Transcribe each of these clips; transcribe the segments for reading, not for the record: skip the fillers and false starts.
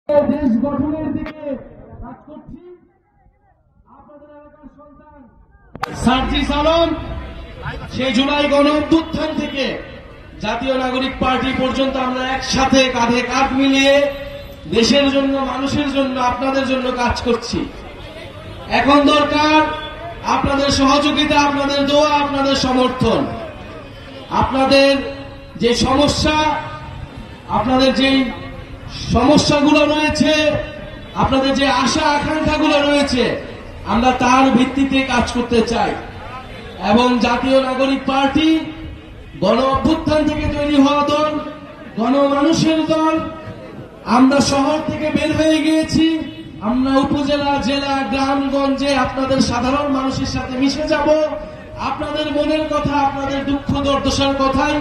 দেশ গঠনের দিকে কাজ করছি। আপনাদের এলাকার সন্তান সার্জিস আলম সেই জুলাই গণ অভ্যুত্থান থেকে জাতীয় নাগরিক পার্টি পর্যন্ত আমরা একসাথে কাঁধে কাঁধ মিলিয়ে দেশের জন্য, মানুষের জন্য, আপনাদের জন্য কাজ করছি। এখন দরকার আপনাদের সহযোগিতা, আপনাদের দোয়া, আপনাদের সমর্থন। আপনাদের যে সমস্যাগুলো রয়েছে, আপনাদের যে আশা আকাঙ্ক্ষাগুলো রয়েছে, আমরা তার ভিত্তিতে কাজ করতে চাই। এবং জাতীয় নাগরিক পার্টি গণ অভ্যুত্থান থেকে তৈরি হওয়া দল, গণমানুষের দল। আমরা শহর থেকে বের হয়ে গিয়েছি, আমরা উপজেলা, জেলা, গ্রামগঞ্জে আপনাদের সাধারণ মানুষের সাথে মিশে যাব। আপনাদের মনের কথা, আপনাদের দুঃখ দুর্দশার কথাই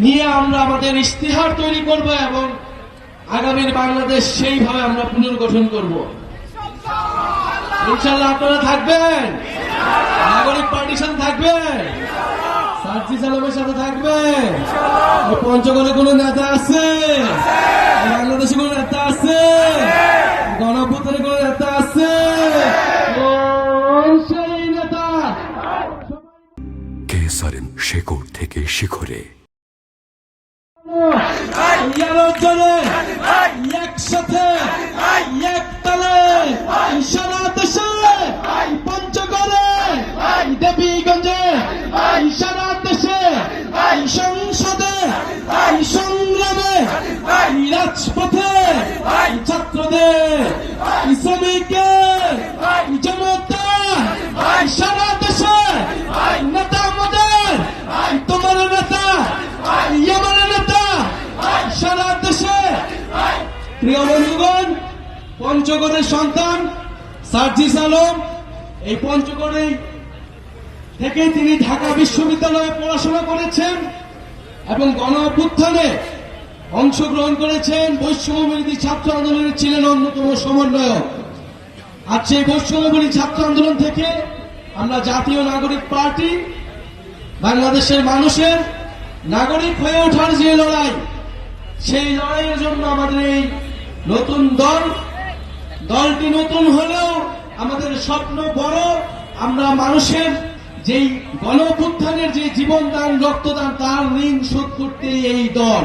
নিয়ে আমরা আমাদের ইশতেহার তৈরি করব এবং আগামীর বাংলাদেশ সেইভাবে আমরা পুনর্গঠন করব। ইনশাআল্লাহ আপনারা থাকবেন, নাগরিক পার্টির সাথে থাকবেন, সার্জিস আলমের সাথে থাকবেন। পঞ্চগড়ে কোন নেতা আছে? বাংলাদেশে কোন নেতা আছে? গণঅভ্যুত্থানে কোন নেতা আছে? সেই নেতা কেসারেন শেকড় থেকে শিখরে একসাথে একতালে সারা দেশে, পঞ্চগড়ে, দেবীগঞ্জে, সারা দেশে, সংসদে, সংগ্রামে, রাজপথে, ছাত্রদের, শ্রমিকের, জনতা, সারা দেশে নেতা আমাদের, তোমার নেতা, আমার নেতা, সারা দেশে। প্রিয় বন্ধুগণ, পঞ্চগড়ের সন্তান সার্জিস আলম এই পঞ্চগড়ে থেকে তিনি ঢাকা বিশ্ববিদ্যালয়ে পড়াশোনা করেছেন এবং গণ অভ্যুত্থানে অংশগ্রহণ করেছেন। বৈষম্যবিরোধী ছাত্র আন্দোলনের ছিলেন অন্যতম সমন্বয়ক। আজ সেই বৈষম্যবিরোধী ছাত্র আন্দোলন থেকে আমরা জাতীয় নাগরিক পার্টি, বাংলাদেশের মানুষের নাগরিক হয়ে ওঠার যে লড়াই, সেই লড়াইয়ের জন্য আমাদের এই নতুন দলটি নতুন হলেও আমাদের স্বপ্ন বড়। আমরা মানুষের যেই গণ অভ্যুত্থানের যে জীবনদান, রক্তদান, তার ঋণ শোধ করতে এই দল।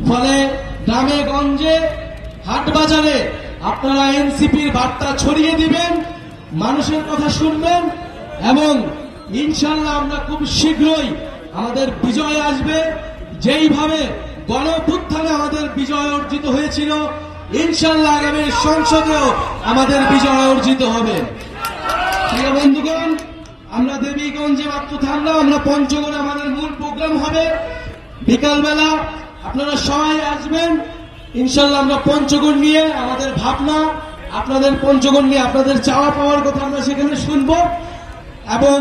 ফলে গ্রামে গঞ্জে, হাট বাজারে আপনারা এনসিপির বার্তা ছড়িয়ে দিবেন, মানুষের কথা শুনবেন এবং ইনশাআল্লাহ আমরা খুব শীঘ্রই আমাদের বিজয় আসবে। যেইভাবে গণ অভ্যুত্থানে আমাদের বিজয় অর্জিত হয়েছিল, ইনশাআল্লাহ আগামী সংসদেও আমাদের বিজয় অর্জিত হবে। প্রিয় বন্ধুগণ, আমরা দেবীগঞ্জে মাত্র থামলাম, আমরা পঞ্চগড়ে আমাদের মূল প্রোগ্রাম হবে বিকালবেলা। আপনারা সবাই আসবেন ইনশাআল্লাহ। আমরা পঞ্চগড় নিয়ে আমাদের ভাবনা, আপনাদের পঞ্চগড় নিয়ে আপনাদের চাওয়া পাওয়ার কথা আমরা সেখানে শুনব এবং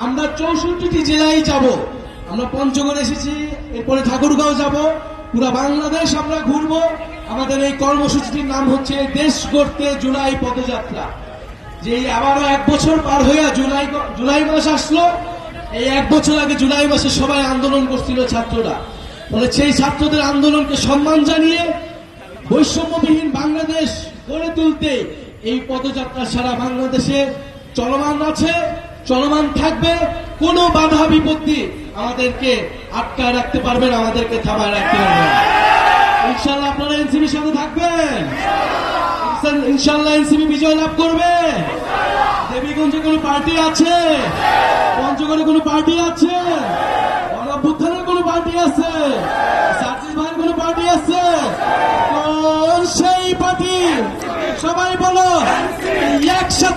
আমরা 64টি জেলায় যাব। আমরা পঞ্চগড় এসেছি, এরপরে ঠাকুরগাঁও যাব, পুরো বাংলাদেশ আমরা ঘুরব। আমাদের এই কর্মসূচিটির নাম হচ্ছে দেশ গড়তে জুলাই পদযাত্রা। যে আবারও 1 বছর পার হয়ে জুলাই মাস আসলো। এই 1 বছর আগে জুলাই মাসে সবাই আন্দোলন করছিল ছাত্ররা। ফলে সেই ছাত্রদের আন্দোলনকে সম্মান জানিয়ে বৈষম্যবিহীন বাংলাদেশ গড়ে তুলতে এই পদযাত্রা সারা বাংলাদেশে চলমান আছে, চলমান থাকবে। কোনো বাধা বিপত্তি আমাদেরকে আটকায় রাখতে পারবেন, আমাদেরকে থামায় রাখতে পারবেন। ইনশাআল্লাহ আপনারা এনসিপির সাথে থাকবেন, ইনশাআল্লাহ এনসিপি বিজয় লাভ করবে। দেবীগঞ্জে কোনো পার্টি আছে? পঞ্চগড়ে কোনো পার্টি আছে? গণ অভ্যুত্থানের কোনো পার্টি আছে? সার্জিস ভাইয়ের কোনো পার্টি আছে? কোন সেই পার্টি? সবাই বলো একসাথে।